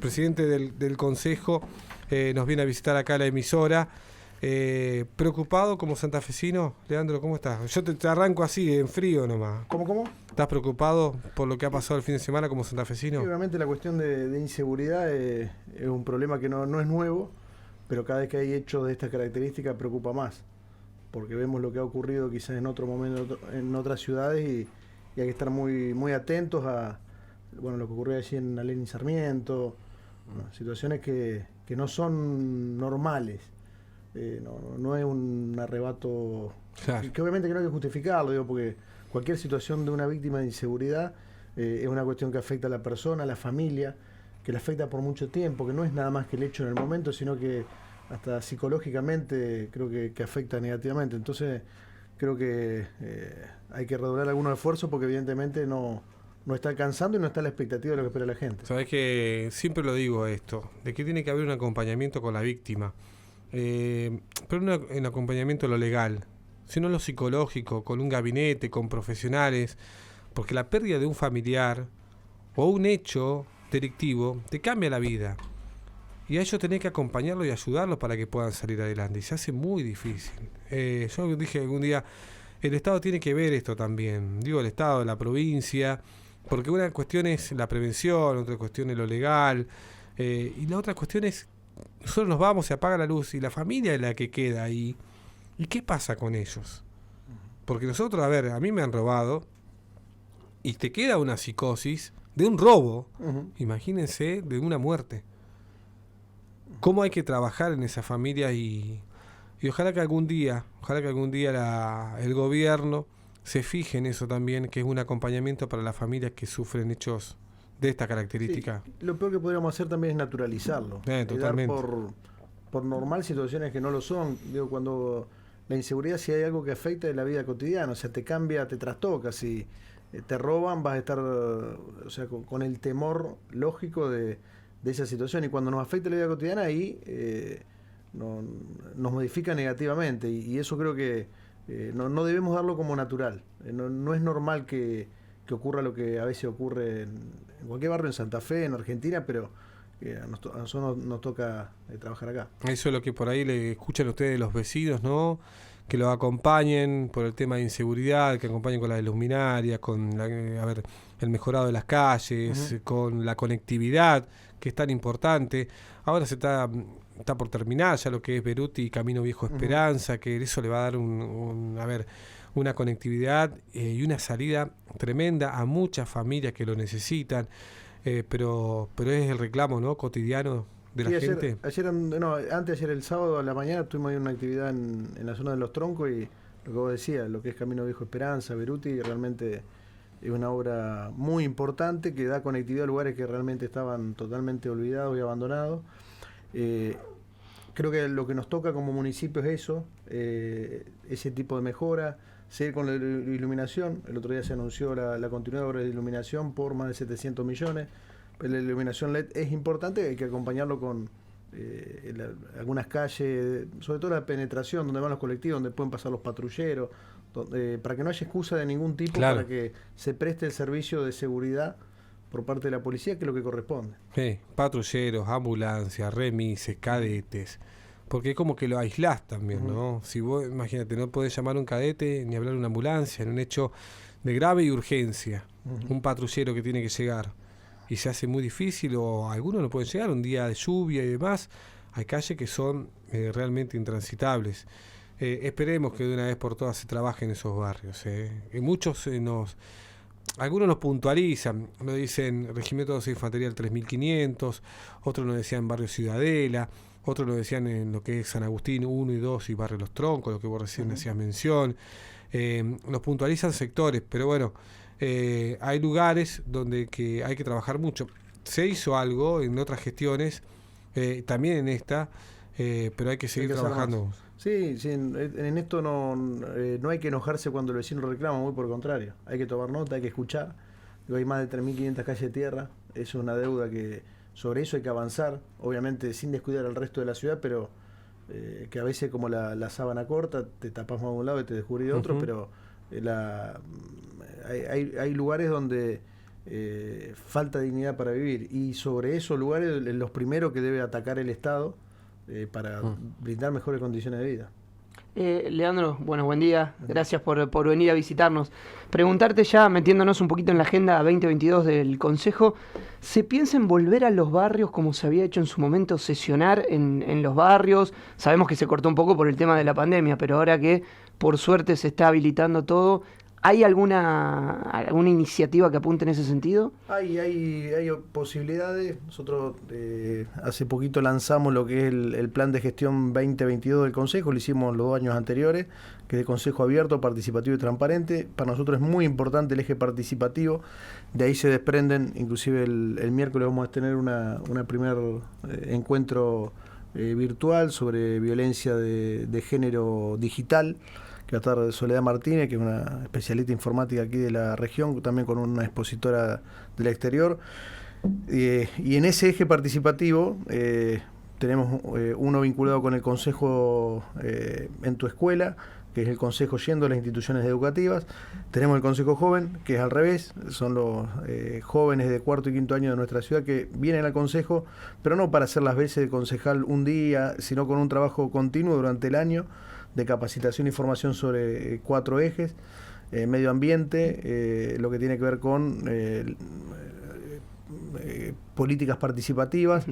presidente del Consejo, nos viene a visitar acá a la emisora. ¿Preocupado como santafesino? Leandro, ¿cómo estás? Yo te arranco así, en frío nomás. ¿Cómo? ¿Estás preocupado por lo que ha pasado el fin de semana como santafesino? Sí, obviamente la cuestión de inseguridad es un problema que no es nuevo, pero cada vez que hay hechos de estas características preocupa más, porque vemos lo que ha ocurrido quizás en otro momento en otras ciudades y hay que estar muy atentos a lo que ocurrió allí en Alén y Sarmiento, situaciones que no son normales. No es un arrebato, Claro. que obviamente que no hay que justificarlo, digo, porque cualquier situación de una víctima de inseguridad es una cuestión que afecta a la persona, a la familia, que la afecta por mucho tiempo, que no es nada más que el hecho en el momento, sino que hasta psicológicamente creo que afecta negativamente. Entonces creo que hay que redoblar algunos esfuerzos porque evidentemente no está alcanzando y no está a la expectativa de lo que espera la gente. Sabés que siempre lo digo esto, de que tiene que haber un acompañamiento con la víctima. Pero no en acompañamiento a lo legal, sino en lo psicológico, con un gabinete, con profesionales, porque la pérdida de un familiar o un hecho delictivo te cambia la vida. Y a ellos tenés que acompañarlos y ayudarlos para que puedan salir adelante. Y se hace muy difícil. Yo dije algún día, el Estado tiene que ver esto también. Digo, el Estado, la provincia, porque una cuestión es la prevención, otra cuestión es lo legal, y la otra cuestión es, nosotros nos vamos, se apaga la luz, y la familia es la que queda ahí. ¿Y qué pasa con ellos? Porque nosotros, a mí me han robado, y te queda una psicosis de un robo, imagínense, de una muerte. ¿Cómo hay que trabajar en esa familia? Y ojalá que algún día el gobierno se fije en eso también, que es un acompañamiento para las familias que sufren hechos de esta característica. Sí, lo peor que podríamos hacer también es naturalizarlo. Totalmente. Dar por normal situaciones que no lo son. Digo, cuando la inseguridad, si hay algo que afecta en la vida cotidiana, o sea, te cambia, te trastoca. Si te roban, vas a estar con el temor lógico de esa situación. Y cuando nos afecta la vida cotidiana, ahí nos modifica negativamente. Y eso creo que no debemos darlo como natural. No es normal que ocurra lo que a veces ocurre en cualquier barrio, en Santa Fe, en Argentina, pero a nosotros nos toca trabajar acá. Eso es lo que por ahí le escuchan ustedes los vecinos, ¿no? Que lo acompañen por el tema de inseguridad, que acompañen con la luminaria, con el mejorado de las calles, con la conectividad, que es tan importante. Ahora está por terminar ya lo que es Beruti y Camino Viejo Esperanza, que eso le va a dar una conectividad y una salida tremenda a muchas familias que lo necesitan, pero es el reclamo, ¿no?, cotidiano de la gente. Ayer el sábado a la mañana tuvimos una actividad en la zona de Los Troncos, y lo que vos decías, lo que es Camino Viejo Esperanza, Beruti, realmente es una obra muy importante que da conectividad a lugares que realmente estaban totalmente olvidados y abandonados. Creo que lo que nos toca como municipio es eso, ese tipo de mejora, seguir con la iluminación. El otro día se anunció la continuidad de obras de iluminación por más de 700 millones. La iluminación LED es importante, hay que acompañarlo con algunas calles, sobre todo la penetración, donde van los colectivos, donde pueden pasar los patrulleros, para que no haya excusa de ningún tipo, claro, para que se preste el servicio de seguridad por parte de la policía, que es lo que corresponde. Patrulleros, ambulancias, remises, cadetes, porque como que lo aislás también, ¿no? Si vos, imagínate, no podés llamar a un cadete ni hablar a una ambulancia en un hecho de grave y urgencia, un patrullero que tiene que llegar, y se hace muy difícil, o algunos no pueden llegar, un día de lluvia y demás. Hay calles que son realmente intransitables. Esperemos que de una vez por todas se trabaje en esos barrios. Y muchos algunos nos puntualizan, nos dicen Regimiento de Infantería del 3500, otros nos decían Barrio Ciudadela, otros nos decían en lo que es San Agustín 1 y 2 y Barrio Los Troncos, lo que vos recién hacías mención. Nos puntualizan sectores, pero bueno, hay lugares donde que hay que trabajar mucho. Se hizo algo en otras gestiones, también en esta, pero hay que seguir trabajando. Sí, en esto no hay que enojarse cuando el vecino reclama, muy por el contrario. Hay que tomar nota, hay que escuchar. Hay más de 3.500 calles de tierra, es una deuda que sobre eso hay que avanzar, obviamente sin descuidar al resto de la ciudad, pero que a veces como la sábana corta, te tapas más de un lado y te descubrís de otro, pero hay lugares donde falta de dignidad para vivir. Y sobre esos lugares, los primeros que debe atacar el Estado para brindar mejores condiciones de vida. Leandro, bueno, buen día. Gracias por venir a visitarnos. Preguntarte ya, metiéndonos un poquito en la agenda 2022 del Consejo, ¿se piensa en volver a los barrios como se había hecho en su momento, sesionar en los barrios? Sabemos que se cortó un poco por el tema de la pandemia, pero ahora que por suerte se está habilitando todo, ¿hay alguna iniciativa que apunte en ese sentido? Hay posibilidades. Nosotros hace poquito lanzamos lo que es el plan de gestión 2022 del Consejo, lo hicimos los 2 años anteriores, que es de Consejo abierto, participativo y transparente. Para nosotros es muy importante el eje participativo, de ahí se desprenden, inclusive el miércoles vamos a tener una primer encuentro virtual sobre violencia de género digital, que va a estar Soledad Martínez, que es una especialista informática aquí de la región, también con una expositora del exterior. Y en ese eje participativo tenemos uno vinculado con el Consejo en tu escuela, que es el Consejo yendo a las instituciones educativas. Tenemos el Consejo Joven, que es al revés, son los jóvenes de 4º y 5º año de nuestra ciudad que vienen al Consejo, pero no para hacer las veces de concejal un día, sino con un trabajo continuo durante el año, de capacitación y formación sobre 4 ejes: medio ambiente, lo que tiene que ver con políticas participativas,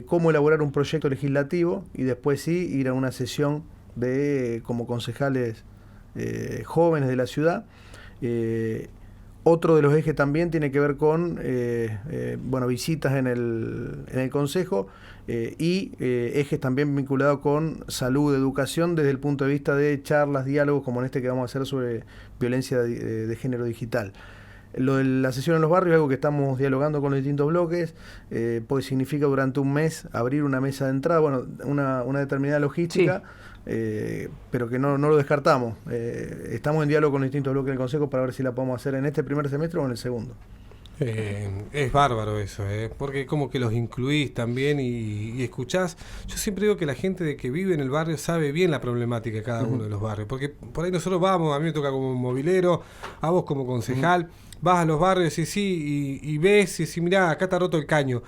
cómo elaborar un proyecto legislativo y después sí ir a una sesión como concejales jóvenes de la ciudad. Otro de los ejes también tiene que ver con visitas en el Consejo y ejes también vinculados con salud, educación, desde el punto de vista de charlas, diálogos, como en este que vamos a hacer sobre violencia de género digital. Lo de la sesión en los barrios es algo que estamos dialogando con los distintos bloques, pues significa durante un mes abrir una mesa de entrada, una determinada logística, pero que no lo descartamos. Estamos en diálogo con los distintos bloques del Consejo para ver si la podemos hacer en este primer semestre o en el segundo. Es bárbaro eso, porque como que los incluís también y escuchás. Yo siempre digo que la gente de que vive en el barrio sabe bien la problemática de cada uno de los barrios, porque por ahí nosotros vamos, a mí me toca como movilero, a vos como concejal, vas a los barrios y ves y decís, mirá, acá está roto el caño.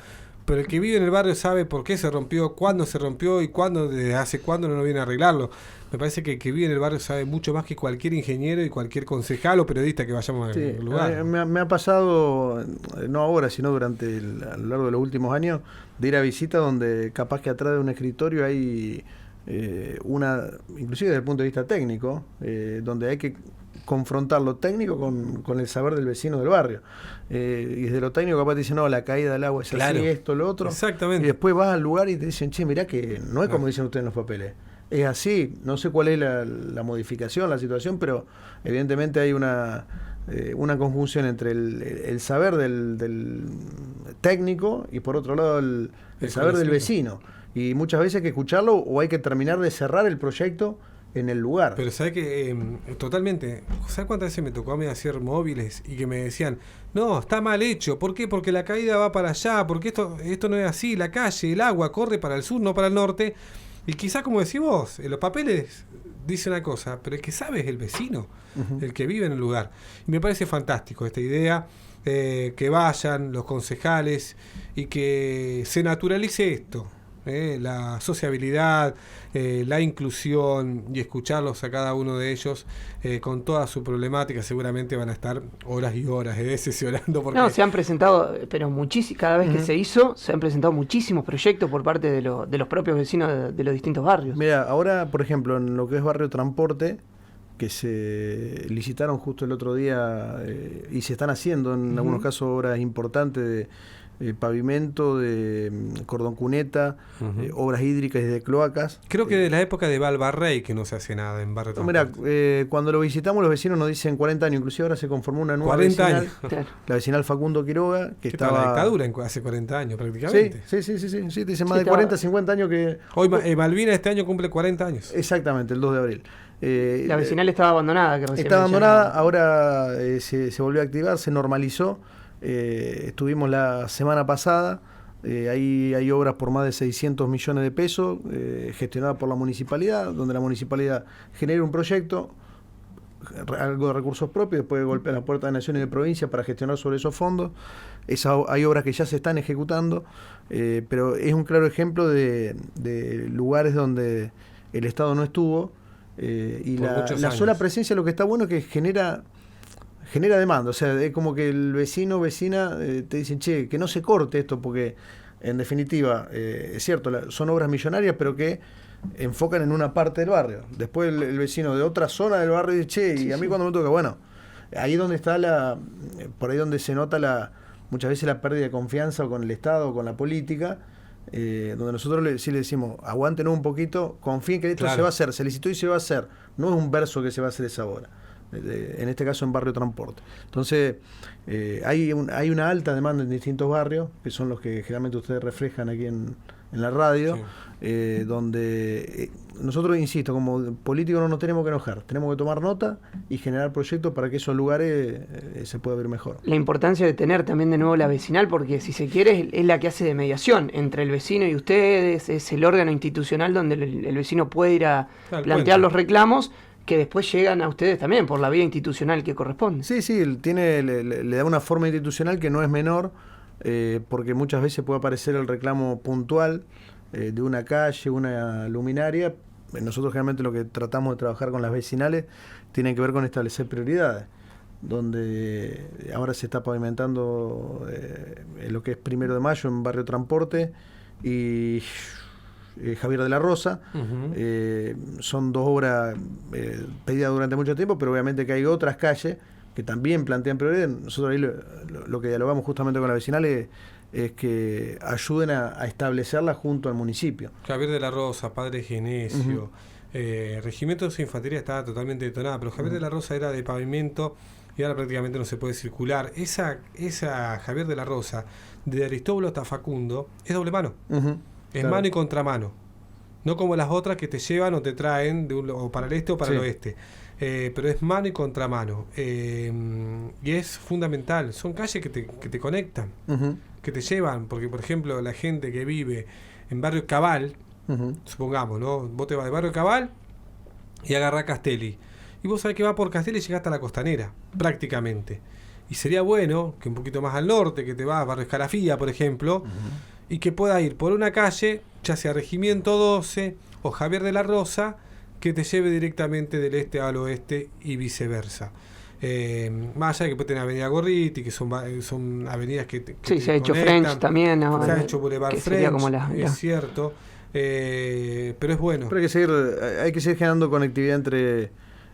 Pero el que vive en el barrio sabe por qué se rompió, cuándo se rompió y desde hace cuándo no viene a arreglarlo. Me parece que el que vive en el barrio sabe mucho más que cualquier ingeniero y cualquier concejal o periodista que vayamos al lugar. Me ha pasado, no ahora, sino a lo largo de los últimos años, de ir a visitas donde capaz que atrás de un escritorio hay inclusive desde el punto de vista técnico, donde hay que confrontar lo técnico con el saber del vecino del barrio. Y desde lo técnico capaz te dicen, no, la caída del agua es así, esto, lo otro. Exactamente. Y después vas al lugar y te dicen, che, mirá que no es como dicen ustedes en los papeles. Es así, no sé cuál es la modificación, la situación, pero evidentemente hay una conjunción entre el saber del técnico y por otro lado el saber del vecino. Y muchas veces hay que escucharlo o hay que terminar de cerrar el proyecto en el lugar. Pero sabes que totalmente, ¿sabes cuántas veces me tocó a mí hacer móviles y que me decían, no, está mal hecho? ¿Por qué? Porque la caída va para allá, porque esto no es así, la calle, el agua corre para el sur, no para el norte. Y quizás, como decís vos, en los papeles dice una cosa, pero el que sabe es el vecino, el que vive en el lugar. Y me parece fantástico esta idea, que vayan los concejales y que se naturalice esto. La sociabilidad, la inclusión y escucharlos a cada uno de ellos con toda su problemática. Seguramente van a estar horas y horas sesionando. Porque... No, se han presentado, pero cada vez que se hizo, se han presentado muchísimos proyectos por parte de los propios vecinos de los distintos barrios. Mira, ahora, por ejemplo, en lo que es Barrio Transporte, que se licitaron justo el otro día y se están haciendo en algunos casos obras importantes de pavimento, de cordón cuneta, obras hídricas y de cloacas. Creo que de la época de Valvarrey que no se hace nada en Barrio Transporte. Mira, cuando lo visitamos los vecinos nos dicen 40 años, inclusive ahora se conformó una nueva 40 vecinal, años. La vecinal Facundo Quiroga, que estaba... La dictadura hace 40 años prácticamente. Sí, te dicen más de 40, 50 años que... Hoy Malvina este año cumple 40 años. Exactamente, el 2 de abril. La vecinal estaba abandonada. Está abandonada, ahora se volvió a activar, se normalizó. Estuvimos la semana pasada, ahí hay obras por más de 600 millones de pesos gestionadas por la municipalidad, donde la municipalidad genera un proyecto, algo de recursos propios, después golpear la puerta de Nación y de provincia para gestionar sobre esos fondos. Hay obras que ya se están ejecutando, pero es un claro ejemplo de lugares donde el Estado no estuvo, y la sola presencia lo que está bueno es que genera demanda. O sea, es como que el vecino, vecina, te dicen, che, que no se corte esto, porque en definitiva, es cierto, son obras millonarias, pero que enfocan en una parte del barrio. Después el vecino de otra zona del barrio dice, che, y a mí cuando me toca, bueno, ahí es donde está por ahí donde se nota muchas veces la pérdida de confianza con el Estado, con la política, donde nosotros sí le decimos, aguántenos un poquito, confíen que esto se va a hacer, se licitó y se va a hacer, no es un verso que se va a hacer esa obra. En este caso en Barrio Transporte. Entonces, hay una alta demanda en distintos barrios, que son los que generalmente ustedes reflejan aquí en la radio, donde nosotros, insisto, como políticos no nos tenemos que enojar, tenemos que tomar nota y generar proyectos para que esos lugares se pueda ver mejor. La importancia de tener también de nuevo la vecinal, porque si se quiere es la que hace de mediación entre el vecino y ustedes, es el órgano institucional donde el vecino puede ir a plantear los reclamos, que después llegan a ustedes también por la vía institucional que corresponde. Sí, le da una forma institucional que no es menor, porque muchas veces puede aparecer el reclamo puntual de una calle, una luminaria. Nosotros generalmente lo que tratamos de trabajar con las vecinales tiene que ver con establecer prioridades, donde ahora se está pavimentando lo que es 1 de Mayo en Barrio Transporte y Javier de la Rosa. Son dos obras pedidas durante mucho tiempo, pero obviamente que hay otras calles que también plantean prioridades. Nosotros ahí lo que dialogamos justamente con la vecinal es que ayuden a establecerla junto al municipio. Javier de la Rosa, Padre Genesio, Regimiento de Infantería estaba totalmente detonada, pero Javier de la Rosa era de pavimento y ahora prácticamente no se puede circular. Esa Javier de la Rosa, de Aristóbulo hasta Facundo, es doble mano. Es claro. Mano y contramano. No como las otras que te llevan o te traen o para el este o para el oeste. Pero es mano y contramano. Y es fundamental. Son calles que te conectan, que te llevan. Porque, por ejemplo, la gente que vive en Barrio Cabal, supongamos, ¿no? Vos te vas de Barrio Cabal y agarrás Castelli. Y vos sabés que va por Castelli y llegás hasta la Costanera, prácticamente. Y sería bueno que un poquito más al norte, que te vas a Barrio Escalafía, por ejemplo, y que pueda ir por una calle, ya sea Regimiento 12 o Javier de la Rosa, que te lleve directamente del este al oeste y viceversa. Más allá de que puede tener Avenida Gorriti, que son avenidas que se ha hecho French también. Se ha hecho Boulevard French, como es cierto. Pero es bueno. Pero hay que seguir generando conectividad entre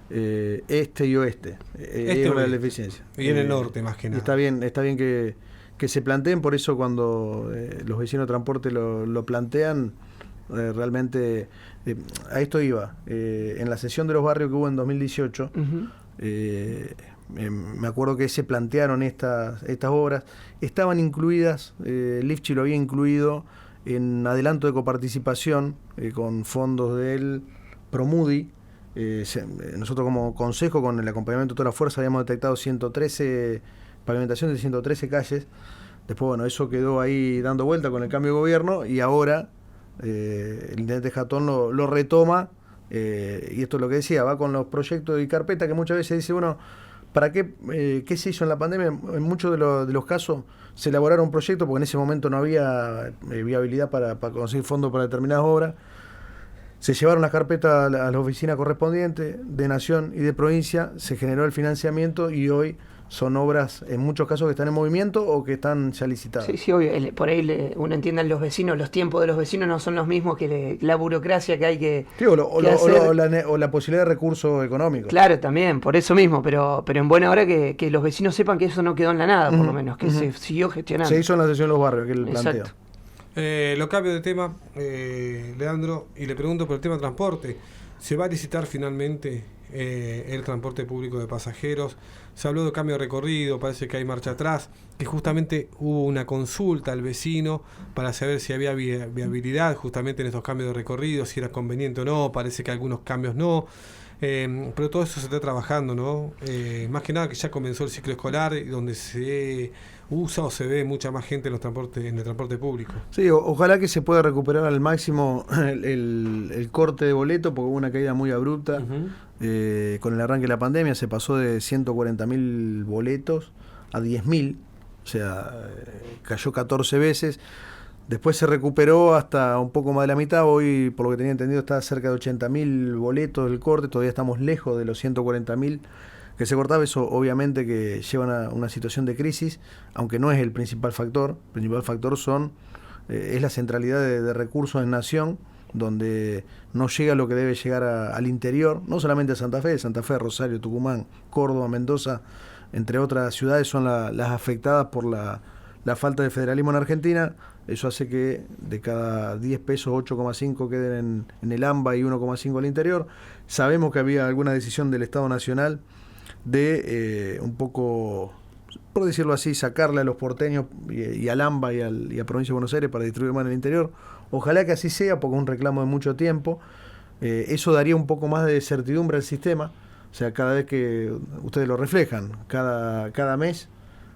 este y oeste. Es una de las deficiencias. Y en el norte, más que nada. Está bien que se planteen, por eso cuando los vecinos de transporte lo plantean, realmente a esto iba. En la sesión de los barrios que hubo en 2018, me acuerdo que se plantearon estas obras, estaban incluidas, Lifchi lo había incluido en adelanto de coparticipación con fondos del Promudi. Nosotros como consejo, con el acompañamiento de toda la fuerza, habíamos detectado 113 pavimentaciones de 113 calles. Después, bueno, eso quedó ahí dando vuelta con el cambio de gobierno y ahora el intendente Jatón lo retoma, y esto es lo que decía, va con los proyectos y carpeta que muchas veces dice, bueno, ¿para qué se hizo en la pandemia? En muchos de los casos se elaboraron proyectos porque en ese momento no había viabilidad para conseguir fondos para determinadas obras. Se llevaron las carpetas a las oficinas correspondientes de Nación y de provincia, se generó el financiamiento y hoy son obras en muchos casos que están en movimiento o que están ya licitadas. Sí, obvio. Por ahí uno entiende los vecinos, los tiempos de los vecinos no son los mismos que la burocracia que hay que, o la posibilidad de recursos económicos. Claro, también, por eso mismo, pero en buena hora que los vecinos sepan que eso no quedó en la nada, por lo menos, que se siguió gestionando. Se hizo en la sesión de los barrios, que él planteó. Lo cambio de tema, Leandro, y le pregunto por el tema de transporte. ¿Se va a licitar finalmente el transporte público de pasajeros? Se habló de cambio de recorrido, parece que hay marcha atrás, que justamente hubo una consulta al vecino para saber si había viabilidad justamente en estos cambios de recorrido, si era conveniente o no, parece que algunos cambios no. Pero todo eso se está trabajando, ¿no? Más que nada que ya comenzó el ciclo escolar, donde se usa o se ve mucha más gente en el transporte público. Sí, ojalá que se pueda recuperar al máximo el corte de boleto, porque hubo una caída muy abrupta. con el arranque de la pandemia se pasó de 140.000 boletos a 10.000, o sea, cayó 14 veces. Después se recuperó hasta un poco más de la mitad. Hoy, por lo que tenía entendido, está cerca de 80.000 boletos del corte. Todavía estamos lejos de los 140.000 que se cortaba. Eso obviamente que lleva a una situación de crisis, aunque no es el principal factor. El principal factor es la centralidad de recursos en Nación, donde no llega lo que debe llegar al interior, no solamente a Santa Fe, Rosario, Tucumán, Córdoba, Mendoza, entre otras ciudades son las afectadas por la falta de federalismo en Argentina. Eso hace que de cada 10 pesos, 8,5 queden en el AMBA y 1,5 al interior. Sabemos que había alguna decisión del Estado Nacional de un poco, por decirlo así, sacarle a los porteños y al AMBA y a Provincia de Buenos Aires para distribuir más en el interior. Ojalá que así sea, porque es un reclamo de mucho tiempo. Eso daría un poco más de certidumbre al sistema. O sea, cada vez que ustedes lo reflejan, cada mes,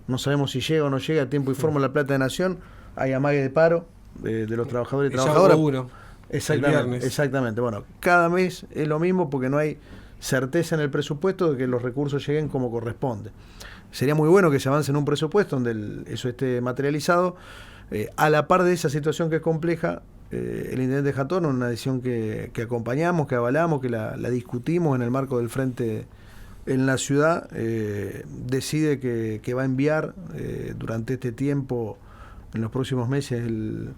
no sabemos si llega o no llega a tiempo y forma la plata de Nación. Hay amague de paro de los trabajadores y trabajadoras. Uno, exactamente. Bueno, cada mes es lo mismo porque no hay certeza en el presupuesto de que los recursos lleguen como corresponde. Sería muy bueno que se avance en un presupuesto donde eso esté materializado. A la par de esa situación que es compleja, el intendente Jatón, en una decisión que acompañamos, que avalamos, que la discutimos en el marco del frente en la ciudad, decide que va a enviar durante este tiempo, en los próximos meses, el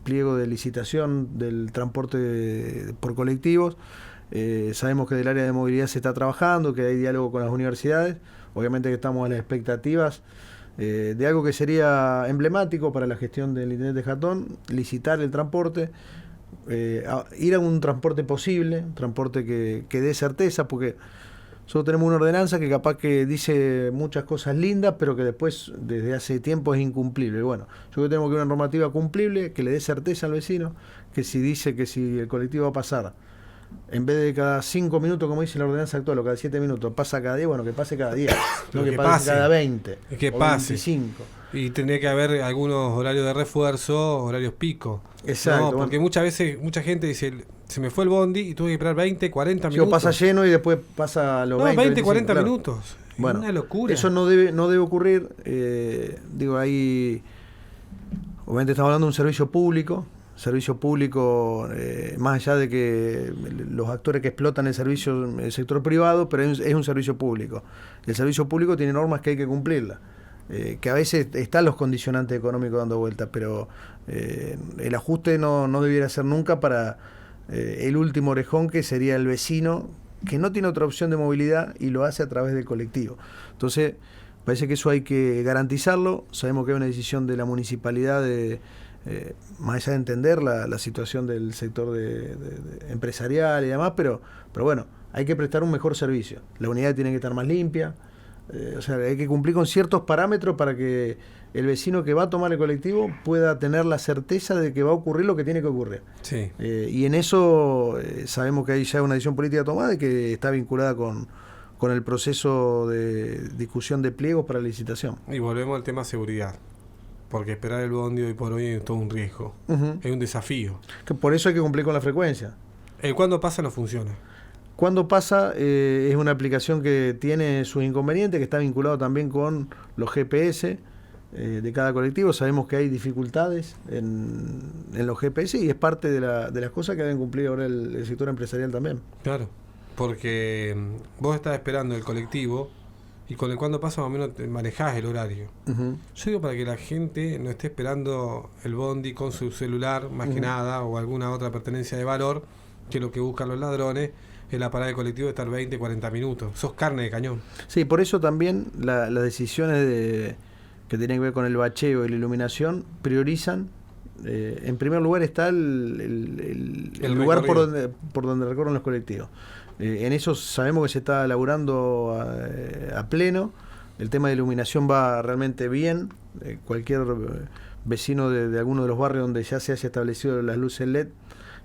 pliego de licitación del transporte por colectivos. Sabemos que del área de movilidad se está trabajando, que hay diálogo con las universidades. Obviamente que estamos a las expectativas de algo que sería emblemático para la gestión del intendente Jatón, licitar el transporte, ir a un transporte posible, un transporte que dé certeza, porque nosotros tenemos una ordenanza que capaz que dice muchas cosas lindas, pero que después, desde hace tiempo, es incumplible. Bueno, yo creo que tenemos que una normativa cumplible, que le dé certeza al vecino, que si dice que si el colectivo va a pasar, en vez de cada 5 minutos, como dice la ordenanza actual, o cada 7 minutos, pasa cada día, bueno, que pase cada día, no que pase cada 20, que o pase. 25. Y tendría que haber algunos horarios de refuerzo, horarios pico. Exacto. ¿No? Porque muchas veces, mucha gente dice, se me fue el bondi y tuve que esperar 20, 40 minutos. O pasa lleno y después pasa los 20, 20, 40 claro. minutos. Bueno, es una locura. Eso no debe ocurrir. Ahí, obviamente estamos hablando de un servicio público, más allá de que los actores que explotan el servicio el sector privado, pero es un servicio público. El servicio público tiene normas que hay que cumplirlas. Que a veces están los condicionantes económicos dando vueltas, pero el ajuste no debiera ser nunca para el último orejón, que sería el vecino, que no tiene otra opción de movilidad y lo hace a través del colectivo. Entonces, parece que eso hay que garantizarlo. Sabemos que hay una decisión de la municipalidad más allá de entender la situación del sector de empresarial y demás, pero bueno, hay que prestar un mejor servicio. La unidad tiene que estar más limpia. O sea, hay que cumplir con ciertos parámetros para que el vecino que va a tomar el colectivo pueda tener la certeza de que va a ocurrir lo que tiene que ocurrir. Sí. Y en eso sabemos que hay ya una decisión política tomada y que está vinculada con el proceso de discusión de pliegos para la licitación. Y volvemos al tema seguridad, porque esperar el bondi hoy por hoy es todo un riesgo. Es un desafío. Que por eso hay que cumplir con la frecuencia. El cuando pasa no funciona. Cuando pasa es una aplicación que tiene sus inconvenientes, que está vinculado también con los GPS de cada colectivo. Sabemos que hay dificultades en los GPS y es parte de las cosas que deben cumplir ahora el sector empresarial también. Claro, porque vos estás esperando el colectivo y con el cuando pasa más o menos te manejás el horario. Yo digo para que la gente no esté esperando el bondi con su celular, más que nada, o alguna otra pertenencia de valor, que lo que buscan los ladrones es la parada de colectivo de estar 20, 40 minutos. Sos carne de cañón. Sí, por eso también las decisiones que tienen que ver con el bacheo y la iluminación priorizan. En primer lugar está el lugar por donde recorren los colectivos. En eso sabemos que se está laburando a pleno. El tema de iluminación va realmente bien. Cualquier vecino de alguno de los barrios donde ya se haya establecido las luces LED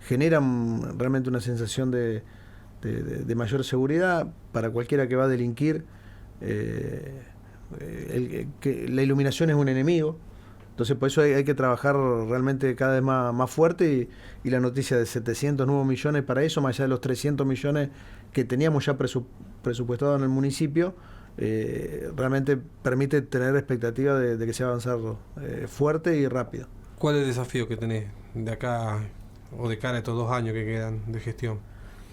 generan realmente una sensación de mayor seguridad para cualquiera que va a delinquir. Que la iluminación es un enemigo. Entonces por eso hay que trabajar realmente cada vez más fuerte y la noticia de 700 nuevos millones para eso, más allá de los 300 millones que teníamos ya presupuestados en el municipio, realmente permite tener expectativa de que se va a avanzar fuerte y rápido. ¿Cuál es el desafío que tenés de acá o de cara a estos 2 años que quedan de gestión?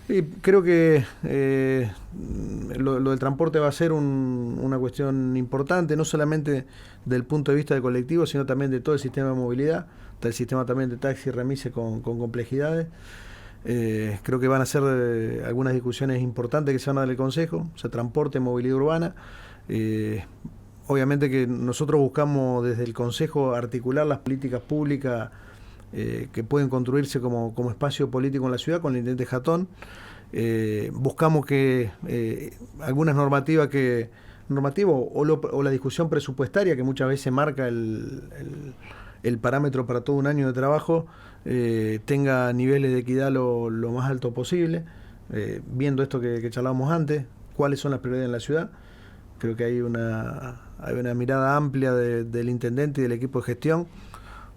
Y creo que lo del transporte va a ser una cuestión importante, no solamente del punto de vista del colectivo, sino también de todo el sistema de movilidad, del sistema también de taxi y remise con complejidades. Creo que van a ser algunas discusiones importantes que se van a dar en el Consejo, o sea, transporte, movilidad urbana. Obviamente que nosotros buscamos desde el Consejo articular las políticas públicas que pueden construirse como espacio político en la ciudad con el intendente Jatón. Buscamos que algunas normativas o la discusión presupuestaria que muchas veces marca el parámetro para todo un año de trabajo tenga niveles de equidad lo más alto posible, viendo esto que charlábamos antes, cuáles son las prioridades en la ciudad. Creo que hay una mirada amplia del intendente y del equipo de gestión,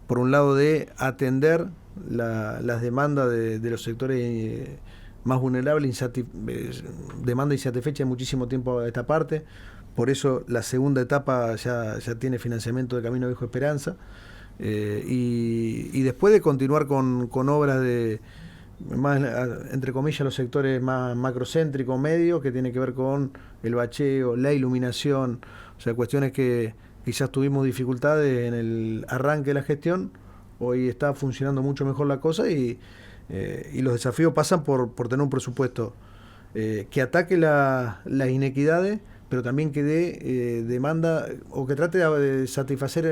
por un lado de atender las demandas de los sectores más vulnerables, demanda insatisfecha de muchísimo tiempo a esta parte. Por eso la segunda etapa ya tiene financiamiento de Camino Viejo Esperanza. Y después de continuar con obras de más, entre comillas, los sectores más macrocéntricos, medios, que tiene que ver con el bacheo, la iluminación, o sea, cuestiones que quizás tuvimos dificultades en el arranque de la gestión. Hoy está funcionando mucho mejor la cosa y los desafíos pasan por tener un presupuesto que ataque las inequidades, pero también que dé demanda o que trate de satisfacer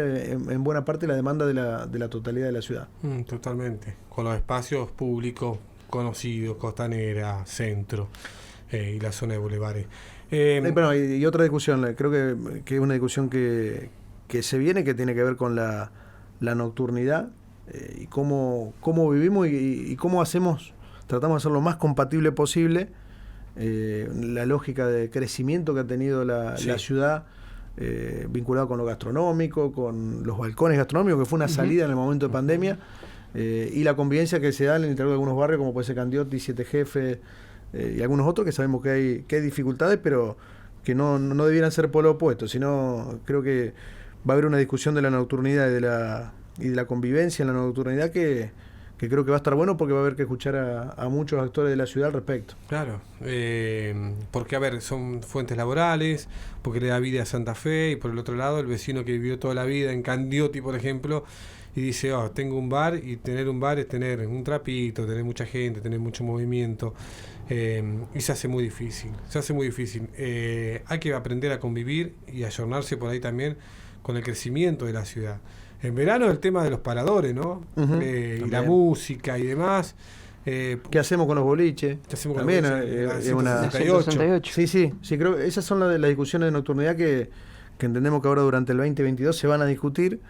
en buena parte la demanda de la totalidad de la ciudad. Totalmente, con los espacios públicos conocidos, Costanera, Centro y la zona de bulevares. Bueno, y otra discusión, creo que es una discusión que se viene, que tiene que ver con la nocturnidad y cómo vivimos y cómo tratamos de hacer lo más compatible posible la lógica de crecimiento que ha tenido la ciudad, vinculado con lo gastronómico, con los balcones gastronómicos, que fue una salida en el momento de pandemia, y la convivencia que se da en el interior de algunos barrios, como puede ser Candioti, Siete Jefes, y algunos otros que sabemos que hay dificultades, pero que no debieran ser por lo opuesto, sino creo que va a haber una discusión de la nocturnidad y de la convivencia en la nocturnidad que creo que va a estar bueno, porque va a haber que escuchar a muchos actores de la ciudad al respecto. Claro, porque a ver, son fuentes laborales, porque le da vida a Santa Fe, y por el otro lado el vecino que vivió toda la vida en Candioti, por ejemplo, y dice, tengo un bar, y tener un bar es tener un trapito, tener mucha gente, tener mucho movimiento, y se hace muy difícil, hay que aprender a convivir y ayornarse por ahí también con el crecimiento de la ciudad. En verano el tema de los paradores, ¿no? Y la música y demás. ¿Qué hacemos con los boliches? ¿Qué hacemos con también los boliches? es una 168. Sí, creo que esas son las discusiones de nocturnidad que entendemos que ahora durante el 2022 se van a discutir,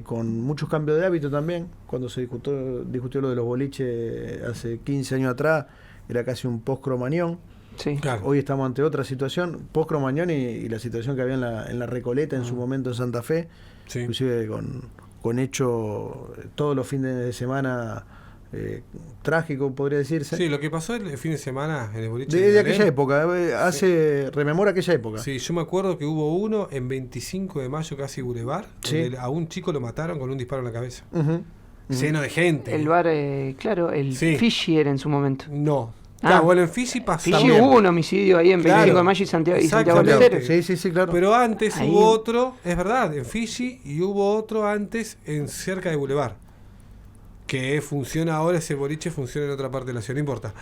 con muchos cambios de hábito también. Cuando se discutió lo de los boliches hace 15 años atrás, era casi un post-Cromañón. Sí. Claro. Hoy estamos ante otra situación, post-Cromañón y la situación que había en la Recoleta en su momento en Santa Fe, Sí. inclusive con hechos todos los fines de semana trágico, podría decirse. Sí, lo que pasó el fin de semana en el boliche de aquella época, rememora aquella época. Sí, yo me acuerdo que hubo uno en 25 de mayo, casi Boulevard, donde a un chico lo mataron con un disparo en la cabeza. Lleno de gente. El bar, claro, el Fishy era en su momento. No. Bueno, en Fiji pasó. Fiji hubo un homicidio ahí en 25 de mayo y Santiago del Estero. Sí, claro. Pero antes ahí hubo otro, es verdad, en Fiji, y hubo otro antes cerca de Boulevard. Que funciona ahora, ese boliche funciona en otra parte de la ciudad, no importa.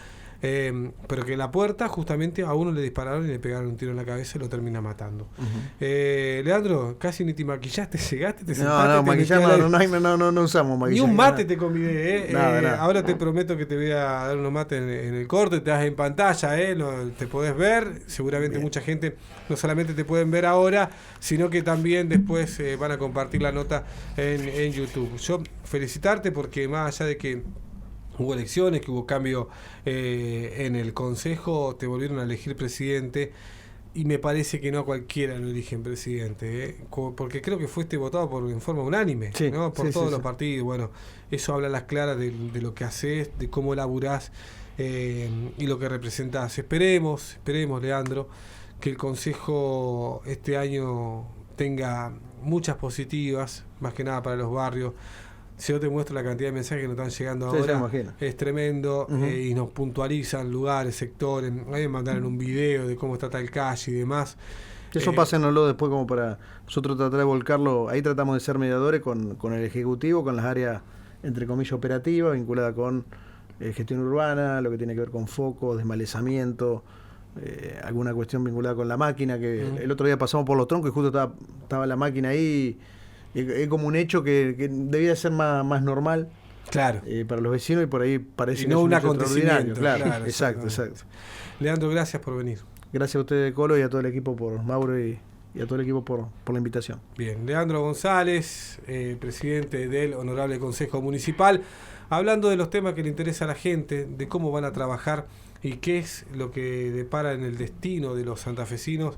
Pero que en la puerta justamente a uno le dispararon y le pegaron un tiro en la cabeza y lo termina matando. Leandro, casi ni te maquillaste, llegaste, te sentaste. No, maquillar no usamos maquillaje. Ni un mate te convidé, Nada. Ahora te prometo que te voy a dar unos mates en el corte, te das en pantalla, te podés ver. Seguramente mucha gente no solamente te pueden ver ahora, sino que también después van a compartir la nota en YouTube. Yo felicitarte porque más allá de que hubo elecciones, que hubo cambio en el Consejo, te volvieron a elegir presidente, y me parece que no a cualquiera lo eligen presidente, porque creo que fue votado en forma unánime, Sí, ¿no? Por sí, todos sí, los sí. partidos. Bueno, eso habla a las claras de lo que haces, de cómo laburás y lo que representás. Esperemos, Leandro, que el Consejo este año tenga muchas positivas, más que nada para los barrios. Si no te muestro la cantidad de mensajes que nos están llegando Sí, ahora, se imagina. es tremendo. Ujú. Y nos puntualizan lugares, sectores. A mí me mandaron un video de cómo está tal calle y demás. Eso pásenoslo después como para nosotros tratar de volcarlo. Ahí tratamos de ser mediadores con el Ejecutivo, con las áreas, entre comillas, operativas, vinculadas con gestión urbana, lo que tiene que ver con focos, desmalezamiento, alguna cuestión vinculada con la máquina, que el otro día pasamos por los troncos y justo estaba la máquina ahí. Es como un hecho que debía ser más normal. Claro. Para los vecinos, y por ahí parece Y que no es un hecho acontecimiento. extraordinario. Claro, Exactamente. exacto. Leandro, gracias por venir. Gracias a ustedes, Colo, y a todo el equipo, por Mauro y a todo el equipo por la invitación. Bien, Leandro González, presidente del Honorable Consejo Municipal, hablando de los temas que le interesa a la gente, de cómo van a trabajar y qué es lo que depara en el destino de los santafesinos.